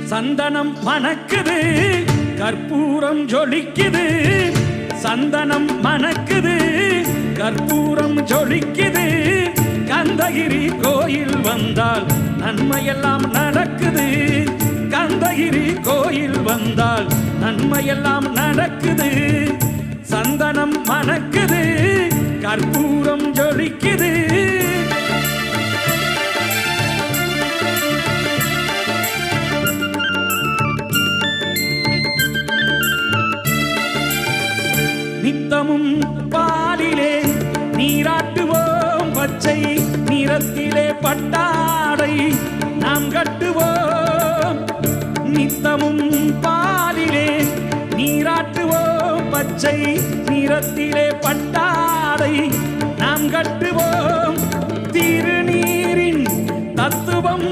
சந்தனம் மணக்குது கற்பூரம் ஜொலிக்குது சந்தனம் மணக்குது கற்பூரம் ஜொலிக்குது கந்தகிரி கோயில் வந்தால் நன்மையெல்லாம் நடக்குது கந்தகிரி கோயில் வந்தால் நன்மையெல்லாம் நடக்குது சந்தனம் மணக்குது கற்பூரம் ஜொலிக்குது நித்தமும் பாலிலே நீராட்டுவோம் பச்சை நிறத்திலே பட்டாடை நாம் கட்டுவோம் நித்தமும் பாலிலே நீராட்டுவோம் பச்சை நிறத்திலே பட்டாடை நாம் கட்டுவோம் திருநீரின் தத்துவம்